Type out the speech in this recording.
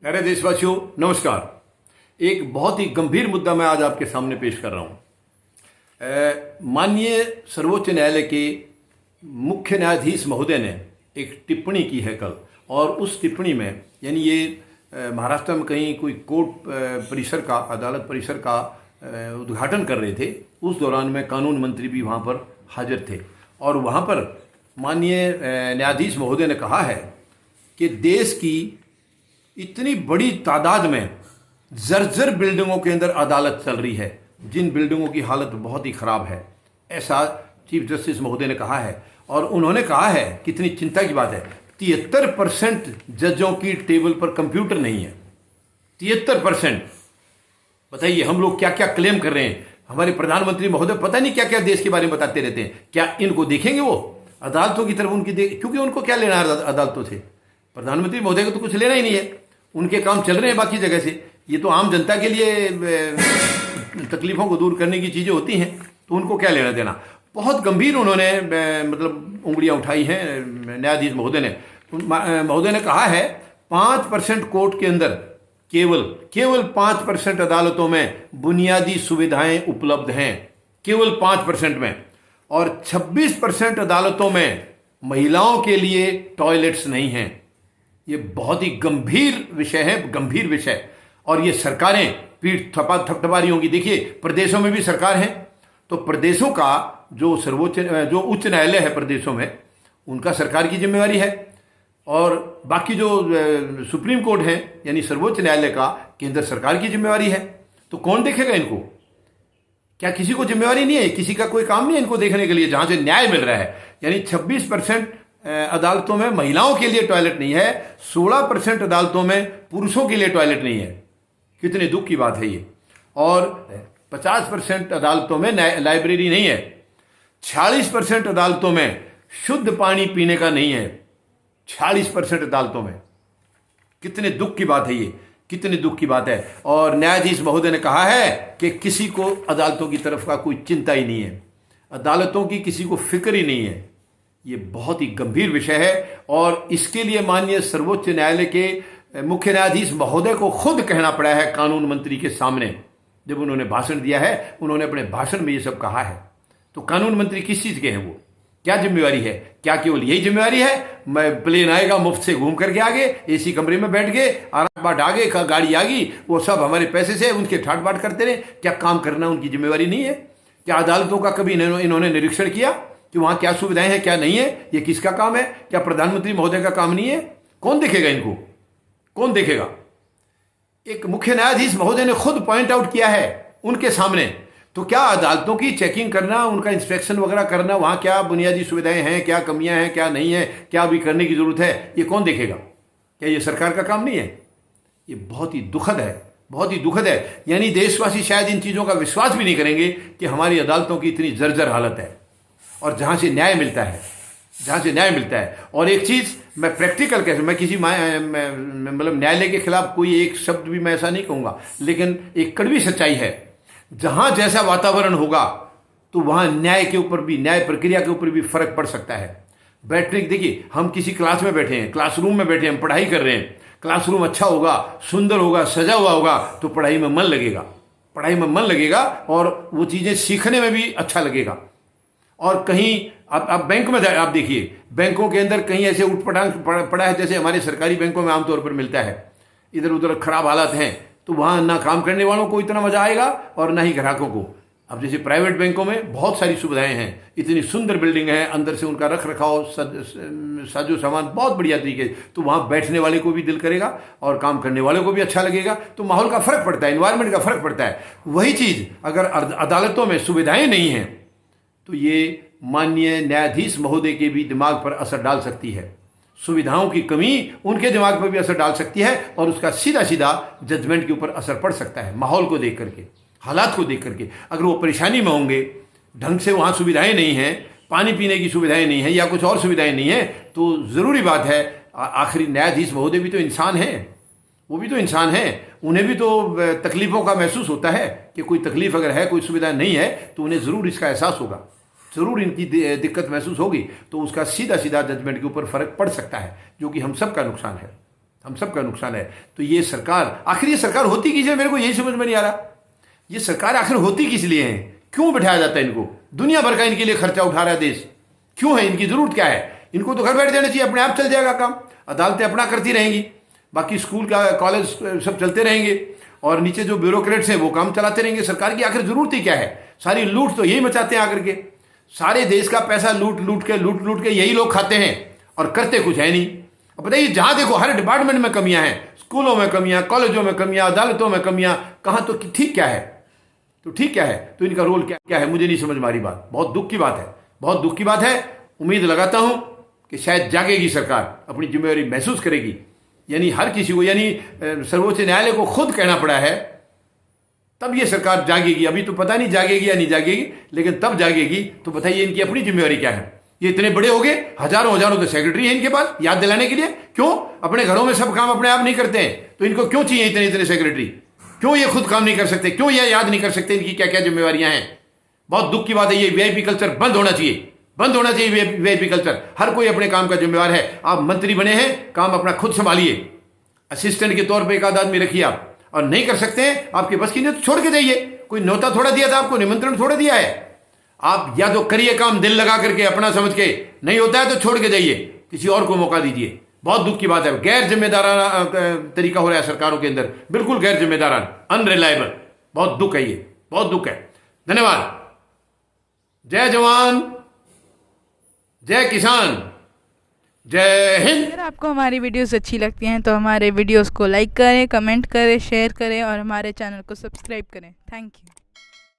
प्यारे देशवासियों, नमस्कार। एक बहुत ही गंभीर मुद्दा मैं आज आपके सामने पेश कर रहा हूं। माननीय सर्वोच्च न्यायालय के मुख्य न्यायाधीश महोदय ने एक टिप्पणी की है कल, और उस टिप्पणी में यानी ये महाराष्ट्र में कहीं कोई कोर्ट परिसर का, अदालत परिसर का उद्घाटन कर रहे थे। उस दौरान में कानून मंत्री भी वहाँ पर हाजिर थे, और वहाँ पर माननीय न्यायाधीश महोदय ने कहा है कि देश की इतनी बड़ी तादाद में जर्जर बिल्डिंगों के अंदर अदालत चल रही है, जिन बिल्डिंगों की हालत बहुत ही खराब है, ऐसा चीफ जस्टिस महोदय ने कहा है। और उन्होंने कहा है, कितनी चिंता की बात है, 73% जजों की टेबल पर कंप्यूटर नहीं है। 73%। बताइए, हम लोग क्या क्या क्लेम कर रहे हैं। हमारे प्रधानमंत्री महोदय पता नहीं क्या क्या देश के बारे में बताते रहते हैं। क्या इनको देखेंगे वो अदालतों की तरफ उनकी क्योंकि उनको क्या लेना है अदालतों से। प्रधानमंत्री महोदय को तो कुछ लेना ही नहीं है, उनके काम चल रहे हैं बाकी जगह से। ये तो आम जनता के लिए तकलीफों को दूर करने की चीज़ें होती हैं, तो उनको क्या लेना देना। बहुत गंभीर उन्होंने मतलब उंगलियां उठाई हैं न्यायाधीश महोदय ने। महोदय ने कहा है 5% कोर्ट के अंदर केवल 5% अदालतों में बुनियादी सुविधाएं उपलब्ध हैं, केवल 5% में। और 26% अदालतों में महिलाओं के लिए टॉयलेट्स नहीं हैं। ये बहुत ही गंभीर विषय है, गंभीर विषय। और ये सरकारें पीठ थपथपा होंगी। देखिए, प्रदेशों में भी सरकार है, तो प्रदेशों का जो उच्च न्यायालय है प्रदेशों में, उनका सरकार की जिम्मेवारी है। और बाकी जो सुप्रीम कोर्ट है यानी सर्वोच्च न्यायालय का, केंद्र सरकार की जिम्मेवारी है। तो कौन देखेगा इनको? क्या किसी को जिम्मेवारी नहीं है? किसी का कोई काम नहीं है इनको देखने के लिए, जहां से न्याय मिल रहा है। यानी 26% अदालतों में महिलाओं के लिए टॉयलेट नहीं है, 16% अदालतों में पुरुषों के लिए टॉयलेट नहीं है। कितने दुख की बात है ये। और 50% अदालतों में लाइब्रेरी नहीं है, 46% अदालतों में शुद्ध पानी पीने का नहीं है, 46% अदालतों में। कितने दुख की बात है ये, कितने दुख की बात है। और न्यायाधीश महोदय ने कहा है कि किसी को अदालतों की तरफ का कोई चिंता ही नहीं है, अदालतों की किसी को फिक्र ही नहीं है। ये बहुत ही गंभीर विषय है, और इसके लिए माननीय सर्वोच्च न्यायालय के मुख्य न्यायाधीश महोदय को खुद कहना पड़ा है कानून मंत्री के सामने। जब उन्होंने भाषण दिया है, उन्होंने अपने भाषण में ये सब कहा है। तो कानून मंत्री किस चीज के हैं? वो क्या जिम्मेवारी है? क्या केवल यही जिम्मेवारी है, मैं प्लेन आएगा मुफ्त से घूम करके आगे, एसी कमरे में बैठ गए, आराम बाट आगे, गाड़ी आ गई, वो सब हमारे पैसे से उनके ठाट बाट करते रहे? क्या काम करना उनकी जिम्मेवारी नहीं है? क्या अदालतों का कभी इन्होंने निरीक्षण किया कि वहां क्या सुविधाएं हैं, क्या नहीं है? ये किसका काम है? क्या प्रधानमंत्री महोदय का काम नहीं है? कौन देखेगा इनको? कौन देखेगा? एक मुख्य न्यायाधीश महोदय ने खुद पॉइंट आउट किया है उनके सामने। तो क्या अदालतों की चेकिंग करना, उनका इंस्पेक्शन वगैरह करना, वहां क्या बुनियादी सुविधाएं हैं, क्या कमियां हैं, क्या नहीं है, क्या अभी करने की जरूरत है, ये कौन देखेगा? क्या ये सरकार का काम नहीं है? ये बहुत ही दुखद है, बहुत ही दुखद है। यानी देशवासी शायद इन चीजों का विश्वास भी नहीं करेंगे कि हमारी अदालतों की इतनी जर्जर हालत है, और जहां से न्याय मिलता है, जहां से न्याय मिलता है। और एक चीज मैं प्रैक्टिकल कह, मैं किसी मतलब न्यायालय के खिलाफ कोई एक शब्द भी मैं ऐसा नहीं कहूंगा, लेकिन एक कड़वी सच्चाई है, जहां जैसा वातावरण होगा तो वहां न्याय के ऊपर भी, न्याय प्रक्रिया के ऊपर भी फर्क पड़ सकता है। बैठने देखिए, हम किसी क्लास में बैठे हैं, क्लासरूम में बैठे हैं, हम पढ़ाई कर रहे हैं। क्लासरूम अच्छा होगा, सुंदर होगा, सजा हुआ होगा, तो पढ़ाई में मन लगेगा, पढ़ाई में मन लगेगा, और वो चीजें सीखने में भी अच्छा लगेगा। और कहीं आप बैंक में आप देखिए, बैंकों के अंदर कहीं ऐसे उठपटांग पड़ा है, जैसे हमारे सरकारी बैंकों में आमतौर पर मिलता है, इधर उधर खराब हालात हैं, तो वहां ना काम करने वालों को इतना मजा आएगा और ना ही ग्राहकों को। अब जैसे प्राइवेट बैंकों में बहुत सारी सुविधाएं हैं, इतनी सुंदर बिल्डिंग है, अंदर से उनका रख रखाव, साजो सामान बहुत बढ़िया तरीके, तो वहां बैठने वाले को भी दिल करेगा और काम करने वाले को भी अच्छा लगेगा। तो माहौल का फर्क पड़ता है, इन्वायरमेंट का फर्क पड़ता है। वही चीज अगर अदालतों में सुविधाएं नहीं हैं, तो ये माननीय न्यायाधीश महोदय के भी दिमाग पर असर डाल सकती है। सुविधाओं की कमी उनके दिमाग पर भी असर डाल सकती है, और उसका सीधा सीधा जजमेंट के ऊपर असर पड़ सकता है। माहौल को देख करके, हालात को देख करके, अगर वो परेशानी में होंगे, ढंग से वहां सुविधाएं नहीं हैं, पानी पीने की सुविधाएं नहीं है, या कुछ और सुविधाएं नहीं है, तो जरूरी बात है, आखिरी न्यायाधीश महोदय भी तो इंसान है, वो भी तो इंसान है, उन्हें भी तो तकलीफों का महसूस होता है कि कोई तकलीफ अगर है, कोई सुविधा नहीं है, तो उन्हें जरूर इसका एहसास होगा, जरूर इनकी दिक्कत महसूस होगी। तो उसका सीधा सीधा जजमेंट के ऊपर फर्क पड़ सकता है, जो कि हम सबका नुकसान है। हम सबका नुकसान है। तो ये सरकार, आखिर ये सरकार होती किस लिए, मेरे को यही समझ में नहीं आ रहा। ये सरकार आखिर होती किस लिए है, क्यों बिठाया जाता है इनको? दुनिया भर का इनके लिए खर्चा उठा रहा है देश, क्यों है, इनकी जरूरत क्या है? इनको तो घर बैठ जाना चाहिए, अपने आप चल जाएगा काम, अदालतें अपना करती रहेंगी, बाकी स्कूल का कॉलेज सब चलते रहेंगे, और नीचे जो ब्यूरोक्रेट्स हैं वो काम चलाते रहेंगे। सरकार की आखिर जरूरत ही क्या है? सारी लूट तो यही मचाते हैं आकर के, सारे देश का पैसा लूट लूट के यही लोग खाते हैं और करते कुछ है नहीं। अब बताइए, जहां देखो हर डिपार्टमेंट में कमियां हैं, स्कूलों में कमियां, कॉलेजों में कमियां, अदालतों में कमियां, कहां तो ठीक क्या है? तो ठीक क्या है? तो इनका रोल क्या है? मुझे नहीं समझ में आ रही बात। बहुत दुख की बात है, बहुत दुख की बात है। उम्मीद लगाता हूं कि शायद जागेगी सरकार, अपनी जिम्मेवारी महसूस करेगी। यानी हर किसी को, यानी सर्वोच्च न्यायालय को खुद कहना पड़ा है, तब ये सरकार जागेगी। अभी तो पता नहीं जागेगी या नहीं जागेगी, लेकिन तब जागेगी। तो बताइए इनकी अपनी जिम्मेवारी क्या है? ये इतने बड़े हो गए, हजारों हजारों तो सेक्रेटरी है इनके पास याद दिलाने के लिए। क्यों अपने घरों में सब काम अपने आप नहीं करते हैं? तो इनको क्यों चाहिए इतने इतने सेक्रेटरी? क्यों ये खुद काम नहीं कर सकते? क्यों ये याद नहीं कर सकते इनकी क्या क्या जिम्मेवारियां हैं? बहुत दुख की बात है। ये वीआईपी कल्चर बंद होना चाहिए, बंद होना चाहिए वीआईपी कल्चर। हर कोई अपने काम का जिम्मेवार है। आप मंत्री बने हैं, काम अपना खुद संभालिए, असिस्टेंट के तौर पे एक आध आदमी रखिए आप, और नहीं कर सकते हैं आपके बस की नहीं तो छोड़ के जाइए। कोई न्योता थोड़ा दिया था आपको, निमंत्रण थोड़ा दिया है। आप या तो करिए काम दिल लगा करके, अपना समझ के, नहीं होता है तो छोड़ के जाइए, किसी और को मौका दीजिए। बहुत दुख की बात है, गैर जिम्मेदाराना तरीका हो रहा है सरकारों के अंदर, बिल्कुल गैर जिम्मेदाराना, अनरिलायबल। बहुत दुख है, ये बहुत दुख है। धन्यवाद। जय जवान, जय किसान, जय हिंद। अगर आपको हमारी वीडियोस अच्छी लगती हैं तो हमारे वीडियोस को लाइक करें, कमेंट करें, शेयर करें और हमारे चैनल को सब्सक्राइब करें। Thank you.